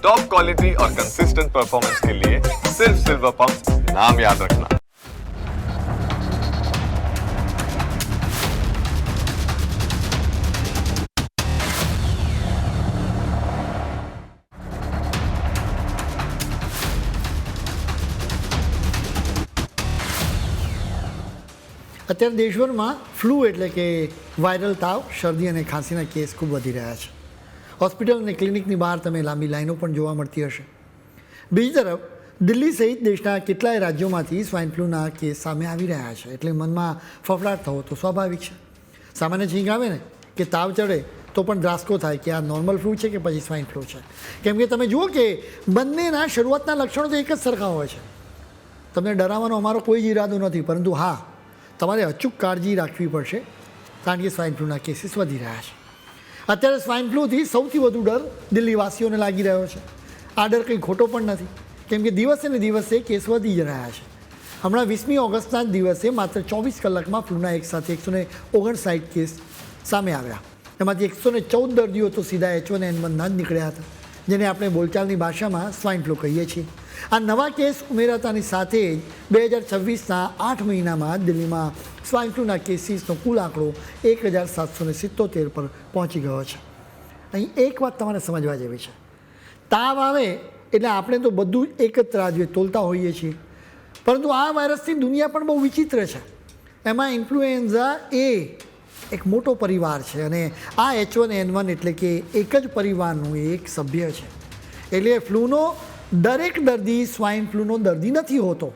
Top quality और consistent performance के लिए सिर्फ सिल्वर पंप नाम याद रखना। અત્યારે દેશભરમાં ફ્લૂ એટલે કે વાયરલ તાવ, શરદી અને ખાંસીના કેસ ખૂબ વધી રહ્યા છે. હોસ્પિટલ અને ક્લિનિકની બહાર તમે લાંબી લાઈનો પણ જોવા મળતી હશે. બીજી તરફ દિલ્હી સહિત દેશના કેટલાય રાજ્યોમાંથી સ્વાઇન ફ્લૂના કેસ સામે આવી રહ્યા છે, એટલે મનમાં ફફડાટ થવો તો સ્વાભાવિક છે. સામાન્ય છીંક આવે ને કે તાવ ચડે તો પણ ધ્રાસકો થાય કે આ નોર્મલ ફ્લૂ છે કે પછી સ્વાઇન ફ્લૂ છે, કેમ કે તમે જુઓ કે બંનેના શરૂઆતના લક્ષણો તો એક જ સરખા હોય છે. તમને ડરાવવાનો અમારો કોઈ જ ઈરાદો નથી, પરંતુ હા, તમારે અચૂક કાળજી રાખવી પડશે, કારણ કે સ્વાઇન ફ્લૂના કેસીસ વધી રહ્યા છે. અત્યારે સ્વાઇન ફ્લૂથી સૌથી વધુ ડર દિલ્હીવાસીઓને લાગી રહ્યો છે. આ ડર કંઈ ખોટો પણ નથી, કેમ કે દિવસે ને દિવસે કેસ વધી જ રહ્યા છે. હમણાં 20મી ઓગસ્ટના જ દિવસે માત્ર 24 કલાકમાં ફ્લૂના એક સાથે 159 કેસ સામે આવ્યા. એમાંથી 114 દર્દીઓ તો સીધા H1N1ના જ નીકળ્યા હતા, જેને આપણે બોલચાલની ભાષામાં સ્વાઇન ફ્લૂ કહીએ છીએ. આ નવા કેસ ઉમેરાતાની સાથે જ 2026ના 8 મહિનામાં દિલ્હીમાં સ્વાઇન ફ્લૂના કેસીસનો કુલ આંકડો 1777 પર પહોંચી ગયો છે. અહીં એક વાત તમારે સમજવા જેવી છે. તાવ આવે એટલે આપણે તો બધું એક જ તરાજવે તોલતા હોઈએ છીએ, પરંતુ આ વાયરસની દુનિયા પણ બહુ વિચિત્ર છે. એમાં ઇન્ફ્લુએન્ઝા એક મોટો પરિવાર છે, અને આ H1N1 એટલે કે એક જ પરિવારનું એક સભ્ય છે. એટલે ફ્લૂનો દરેક દર્દી સ્વાઇન ફ્લૂનો દર્દી નથી હોતો.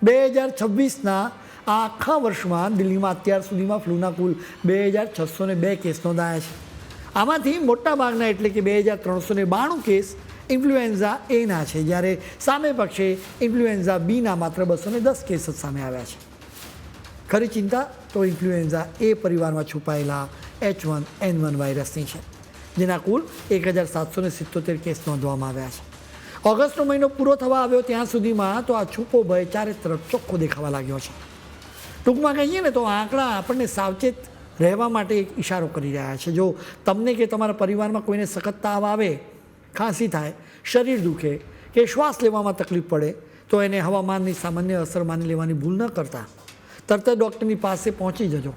2026ના આ આખા વર્ષમાં દિલ્હીમાં અત્યાર સુધીમાં ફ્લૂના કુલ 2602 કેસ નોંધાયા છે. આમાંથી મોટાભાગના એટલે કે 2392 કેસ ઇન્ફ્લુએન્ઝા એના છે, જ્યારે સામે પક્ષે ઇન્ફ્લુએન્ઝા બીના માત્ર 210 કેસ જ સામે આવ્યા છે. ખરી ચિંતા તો ઇન્ફ્લુએન્ઝા એ પરિવારમાં છુપાયેલા H1N1 વાયરસની છે, જેના કુલ 1777 કેસ નોંધવામાં આવ્યા છે. ઓગસ્ટનો મહિનો પૂરો થવા આવ્યો ત્યાં સુધીમાં તો આ છુપો ભય ચારે તરફ ચોખ્ખો દેખાવા લાગ્યો છે. ટૂંકમાં કહીએ ને તો આંકડા આપણને સાવચેત રહેવા માટે એક ઇશારો કરી રહ્યા છે. જો તમને કે તમારા પરિવારમાં કોઈને સખત તાવ આવે, ખાંસી થાય, શરીર દુખે કે શ્વાસ લેવામાં તકલીફ પડે, તો એને હવામાનની સામાન્ય અસર માની લેવાની ભૂલ ન કરતા તરત જ ડૉક્ટરની પાસે પહોંચી જજો.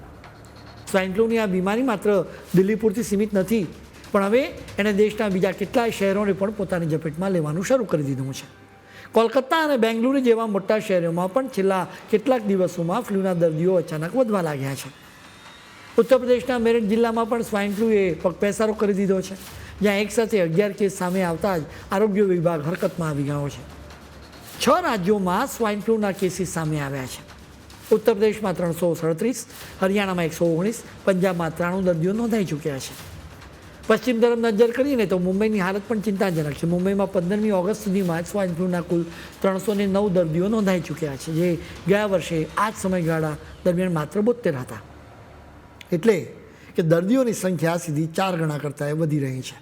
સ્વાઇન ફ્લૂની આ બીમારી માત્ર દિલ્હી પૂરતી સીમિત નથી, પણ હવે એણે દેશના બીજા કેટલાય શહેરોને પણ પોતાની ઝપેટમાં લેવાનું શરૂ કરી દીધું છે. કોલકાતા અને બેંગલુરુ જેવા મોટા શહેરોમાં પણ છેલ્લા કેટલાક દિવસોમાં ફ્લૂના દર્દીઓ અચાનક વધવા લાગ્યા છે. ઉત્તર પ્રદેશના મેરઠ જિલ્લામાં પણ સ્વાઇન ફ્લૂએ પગપેસારો કરી દીધો છે, જ્યાં એકસાથે 11 કેસ સામે આવતા જ આરોગ્ય વિભાગ હરકતમાં આવી ગયો છે. 6 રાજ્યોમાં સ્વાઇન ફ્લૂના કેસીસ સામે આવ્યા છે. ઉત્તર પ્રદેશમાં 337, હરિયાણામાં 119, પંજાબમાં 93 દર્દીઓ નોંધાઈ ચૂક્યા છે. પશ્ચિમ તરફ નજર કરીએ તો મુંબઈની હાલત પણ ચિંતાજનક છે. મુંબઈમાં 15મી ઓગસ્ટ સુધીમાં સ્વાઇન ફ્લૂના કુલ 309 દર્દીઓ નોંધાઈ ચૂક્યા છે, જે ગયા વર્ષે આ જ સમયગાળા દરમિયાન માત્ર 72 હતા. એટલે કે દર્દીઓની સંખ્યા સીધી 4 ગણા કરતાં વધી રહી છે.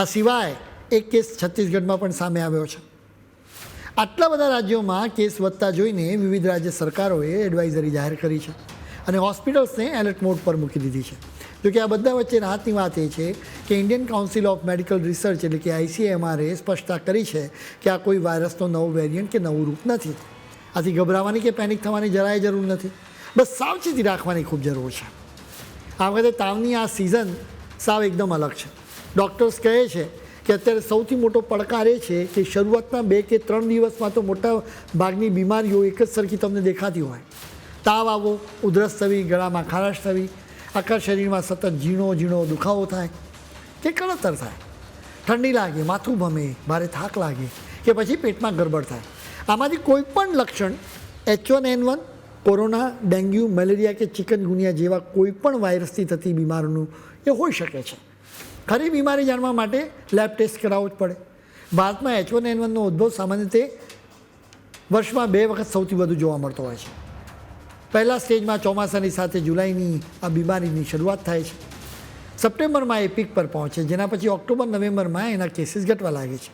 આ સિવાય એક કેસ છત્તીસગઢમાં પણ સામે આવ્યો છે. આટલા બધા રાજ્યોમાં કેસ વધતા જોઈને વિવિધ રાજ્ય સરકારોએ એડવાઇઝરી જાહેર કરી છે અને હોસ્પિટલ્સને એલર્ટ મોડ પર મૂકી દીધી છે. જોકે આ બધા વચ્ચે રાહતની વાત એ છે કે Indian council of medical research એટલે કે ICMRએ સ્પષ્ટતા કરી છે કે આ કોઈ વાયરસનો નવો વેરિયન્ટ કે નવું રૂપ નથી. આથી ગભરાવાની કે પેનિક થવાની જરાય જરૂર નથી. બસ સાવચેતી રાખવાની ખૂબ જરૂર છે. આ વખતે તાવની આ સિઝન સાવ એકદમ અલગ છે. ડૉક્ટર્સ કહે છે કે અત્યારે સૌથી મોટો પડકાર એ છે કે શરૂઆતના 2 કે 3 દિવસમાં તો મોટા ભાગની બીમારીઓ એક જ સરખી તમને દેખાતી હોય. તાવ આવવો, ઉધરસ થવી, ગળામાં ખારાશ થવી, આખા શરીરમાં સતત ઝીણો ઝીણો દુખાવો થાય કે કળતર થાય, ઠંડી લાગે, માથું ભમે, ભારે થાક લાગે કે પછી પેટમાં ગરબડ થાય. આમાંથી કોઈ પણ લક્ષણ H1N1, કોરોના, ડેન્ગ્યુ, મેલેરિયા કે ચિકનગુનિયા જેવા કોઈ પણ વાયરસથી થતી બીમારીનું એ હોઈ શકે છે. ખરી બીમારી જાણવા માટે લેબ ટેસ્ટ કરાવવો જ પડે. ભારતમાં H1N1નો ઉદ્ભવ સામાન્ય રીતે વર્ષમાં 2 વખત સૌથી વધુ જોવા મળતો હોય છે. પહેલા સ્ટેજમાં ચોમાસાની સાથે જુલાઈની આ બીમારીની શરૂઆત થાય છે. સપ્ટેમ્બરમાં એ પીક પર પહોંચે, જેના પછી ઓક્ટોબર નવેમ્બરમાં એના કેસીસ ઘટવા લાગે છે.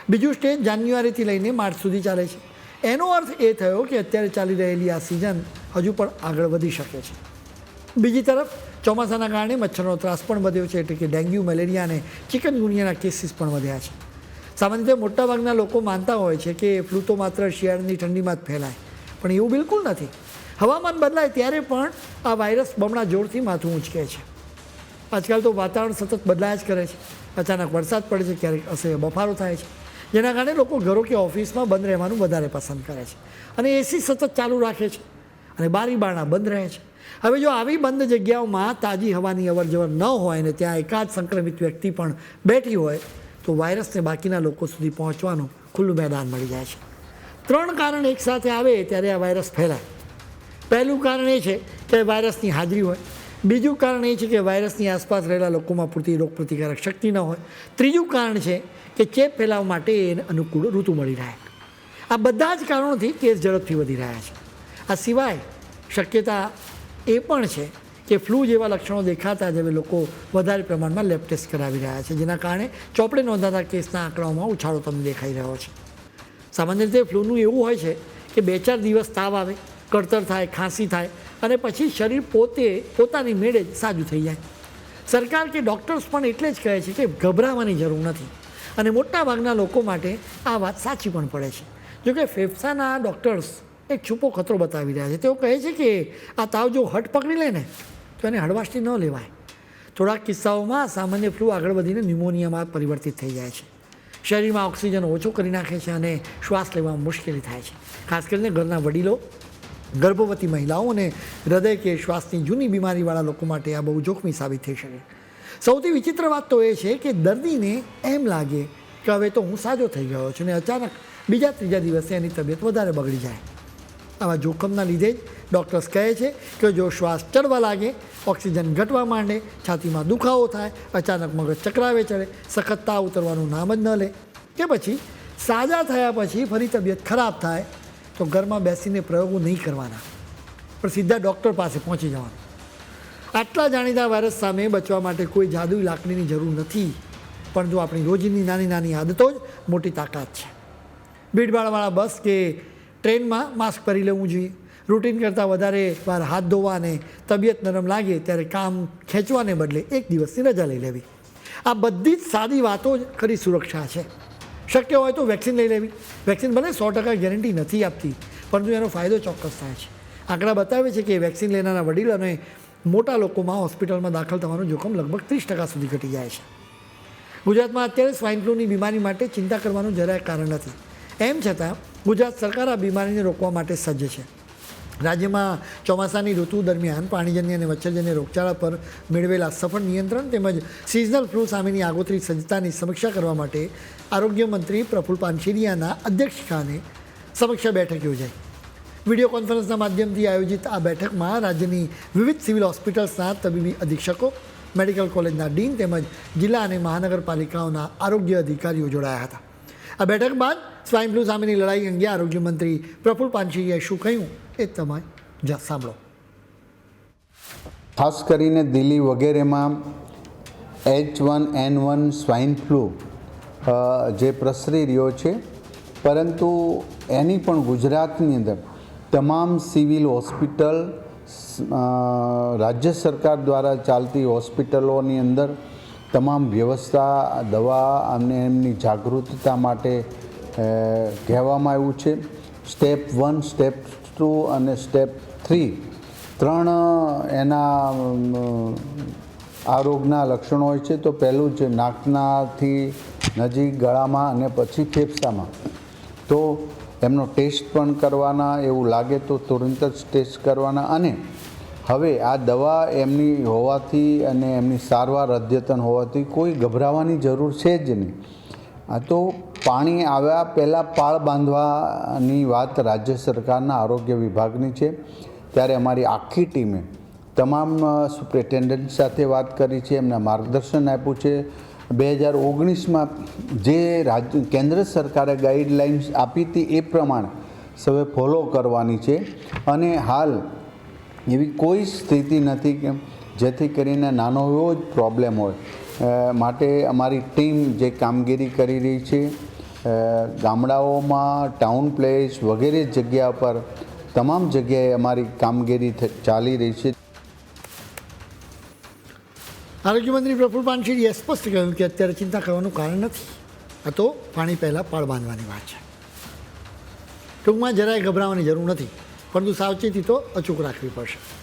બીજું સ્ટેજ જાન્યુઆરીથી લઈને માર્ચ સુધી ચાલે છે. એનો અર્થ એ થયો કે અત્યારે ચાલી રહેલી આ સિઝન હજુ પણ આગળ વધી શકે છે. બીજી તરફ ચોમાસાના કારણે મચ્છરનો ત્રાસ પણ વધ્યો છે, એટલે કે ડેન્ગ્યુ, મેલેરિયા અને ચિકનગુનિયાના કેસીસ પણ વધ્યા છે. સામાન્ય રીતે મોટાભાગના લોકો માનતા હોય છે કે ફ્લૂ તો માત્ર શિયાળાની ઠંડીમાં જ ફેલાય, પણ એવું બિલકુલ નથી. હવામાન બદલાય ત્યારે પણ આ વાયરસ બમણા જોરથી માથું ઊંચકે છે. આજકાલ તો વાતાવરણ સતત બદલાયા જ કરે છે. અચાનક વરસાદ પડે છે, ક્યારેક અસહ્ય બફારો થાય છે, જેના કારણે લોકો ઘરો કે ઓફિસમાં બંધ રહેવાનું વધારે પસંદ કરે છે અને એસી સતત ચાલુ રાખે છે અને બારી બારણા બંધ રહે છે. હવે જો આવી બંધ જગ્યાઓમાં તાજી હવાની અવરજવર ન હોય ને ત્યાં એકાદ સંક્રમિત વ્યક્તિ પણ બેઠી હોય તો વાયરસને બાકીના લોકો સુધી પહોંચવાનું ખુલ્લું મેદાન મળી જાય છે. 3 કારણ એકસાથે આવે ત્યારે આ વાયરસ ફેલાય. પહેલું કારણ એ છે કે વાયરસની હાજરી હોય. બીજું કારણ એ છે કે વાયરસની આસપાસ રહેલા લોકોમાં પૂરતી રોગપ્રતિકારક શક્તિ ન હોય. ત્રીજું કારણ છે કે ચેપ ફેલાવવા માટે એને અનુકૂળ ઋતુ મળી રહે. આ બધા જ કારણોથી કેસ ઝડપથી વધી રહ્યા છે. આ સિવાય શક્યતા એ પણ છે કે ફ્લૂ જેવા લક્ષણો દેખાતા જ હવે લોકો વધારે પ્રમાણમાં લેબ ટેસ્ટ કરાવી રહ્યા છે, જેના કારણે ચોપડે નોંધાતા કેસના આંકડાઓમાં ઉછાળો તમને દેખાઈ રહ્યો છે. સામાન્ય રીતે ફ્લૂનું એવું હોય છે કે 2-4 દિવસ તાવ આવે, કળતર થાય, ખાંસી થાય અને પછી શરીર પોતાની મેળે જ સાજું થઈ જાય. સરકાર કે ડૉક્ટર્સ પણ એટલે જ કહે છે કે ગભરાવાની જરૂર નથી અને મોટાભાગના લોકો માટે આ વાત સાચી પણ પડે છે. જોકે ફેફસાના ડૉક્ટર્સ એક છુપો ખતરો બતાવી રહ્યા છે. તેઓ કહે છે કે આ તાવ જો હટ પકડી લે ને તો એને હળવાશથી ન લેવાય. થોડાક કિસ્સાઓમાં સામાન્ય ફ્લૂ આગળ વધીને ન્યુમોનિયામાં પરિવર્તિત થઈ જાય છે. શરીરમાં ઓક્સિજન ઓછો કરી નાખે છે અને શ્વાસ લેવામાં મુશ્કેલી થાય છે. ખાસ કરીને ઘરના વડીલો, ગર્ભવતી મહિલાઓ અને હૃદય કે શ્વાસની જૂની બીમારીવાળા લોકો માટે આ બહુ જોખમી સાબિત થઈ શકે. સૌથી વિચિત્ર વાત તો એ છે કે દર્દીને એમ લાગે કે હવે તો હું સાજો થઈ ગયો છું અને અચાનક 2-3 દિવસે એની તબિયત વધારે બગડી જાય. આવા જોખમના લીધે જ ડૉક્ટર્સ કહે છે કે જો શ્વાસ ચડવા લાગે, ઓક્સિજન ઘટવા માંડે, છાતીમાં દુખાવો થાય, અચાનક મગજ ચક્રાવે ચડે, સખત તાવ ઉતરવાનું નામ જ ન લે કે પછી સાજા થયા પછી ફરી તબિયત ખરાબ થાય તો ઘરમાં બેસીને પ્રયોગો નહીં કરવાના, પણ સીધા ડૉક્ટર પાસે પહોંચી જવાનું. આટલા જાણીતા વાયરસ સામે બચવા માટે કોઈ જાદુઈ લાકડીની જરૂર નથી, પણ જો આપણી રોજની નાની નાની આદતો જ મોટી તાકાત છે. ભીડભાડવાળા બસ કે ટ્રેનમાં માસ્ક પહેરી લેવું જોઈએ. રૂટીન કરતાં વધારે વાર હાથ ધોવા અને તબિયત નરમ લાગે ત્યારે કામ ખેંચવાને બદલે 1 દિવસની રજા લઈ લેવી. આ બધી જ સાદી વાતો જ ખરી સુરક્ષા છે. શક્ય હોય તો વેક્સિન લઈ લેવી. વેક્સિન ભલે 100% ગેરંટી નથી આપતી, પરંતુ એનો ફાયદો ચોક્કસ થાય છે. આંકડા બતાવે છે કે વેક્સિન લેનારા વડીલ અને મોટા લોકોમાં હોસ્પિટલમાં દાખલ થવાનું જોખમ લગભગ 30% સુધી ઘટી જાય છે. ગુજરાતમાં અત્યારે સ્વાઇન ફ્લૂની બીમારી માટે ચિંતા કરવાનું જરાય કારણ નથી. એમ છતાં ગુજરાત સરકાર આ બીમારીને રોકવા માટે સજ્જ છે. રાજ્યમાં ચોમાસાની ઋતુ દરમિયાન પાણીજન્ય અને મચ્છરજન્ય રોગચાળા પર મેળવેલા સફળ નિયંત્રણ તેમજ સિઝનલ ફ્લૂ સામેની આગોતરી સજ્જતાની સમીક્ષા કરવા માટે આરોગ્ય મંત્રી પ્રફુલ પાનછેરિયાના અધ્યક્ષસ્થાને સમીક્ષા બેઠક યોજાઈ. વિડીયો કોન્ફરન્સના માધ્યમથી આયોજિત આ બેઠકમાં રાજ્યની વિવિધ સિવિલ હોસ્પિટલ્સના તબીબી અધિક્ષકો, મેડિકલ કોલેજના ડીન તેમજ જિલ્લા અને મહાનગરપાલિકાઓના આરોગ્ય અધિકારીઓ જોડાયા હતા. આ બેઠક બાદ સ્વાઇન ફ્લૂ સામેની લડાઈ અંગે આરોગ્ય મંત્રી પ્રફુલ પાનછેરિયાએ શું કહ્યું એ તમે સાંભળો. ખાસ કરીને દિલ્હી વગેરેમાં H1N1 સ્વાઇન ફ્લૂ જે પ્રસરી રહ્યો છે, પરંતુ એની પણ ગુજરાતની અંદર તમામ સિવિલ હોસ્પિટલ, રાજ્ય સરકાર દ્વારા ચાલતી હોસ્પિટલોની અંદર તમામ વ્યવસ્થા, દવા અને એમની જાગૃતતા માટે કહેવામાં આવ્યું છે. સ્ટેપ 1, સ્ટેપ 2 અને સ્ટેપ 3 એના આ રોગના લક્ષણો હોય છે. તો પહેલું છે નાકનાથી નજીક ગળામાં અને પછી ફેફસામાં. તો એમનો ટેસ્ટ પણ કરવાના, એવું લાગે તો તુરંત જ ટેસ્ટ કરવાના. અને હવે આ દવા એમની હોવાથી અને એમની સારવાર અદ્યતન હોવાથી કોઈ ગભરાવાની જરૂર છે જ નહીં. આ તો પાણી આવ્યા પહેલાં પાળ બાંધવાની વાત રાજ્ય સરકારના આરોગ્ય વિભાગની છે. ત્યારે અમારી આખી ટીમે તમામ સુપ્રિન્ટેન્ડન્ટ સાથે વાત કરી છે, એમને માર્ગદર્શન આપ્યું છે. 2019માં જે કેન્દ્ર સરકારે ગાઈડલાઇન્સ આપી હતી એ પ્રમાણે સૌએ ફોલો કરવાની છે. અને હાલ એવી કોઈ સ્થિતિ નથી કે જેથી કરીને નાનો એવો જ પ્રોબ્લેમ હોય. માટે અમારી ટીમ જે કામગીરી કરી રહી છે, ગામડાઓમાં, ટાઉન પ્લેસ વગેરે જગ્યા પર તમામ જગ્યાએ અમારી કામગીરી ચાલી રહી છે. આરોગ્ય મંત્રી પ્રફુલ પાનછેરિયાએ સ્પષ્ટ કહ્યું કે અત્યારે ચિંતા કરવાનું કારણ નથી. આ તો પાણી પહેલાં પાળ બાંધવાની વાત છે. ટૂંકમાં જરાય ગભરાવાની જરૂર નથી, પરંતુ સાવચેતી તો અચૂક રાખવી પડશે.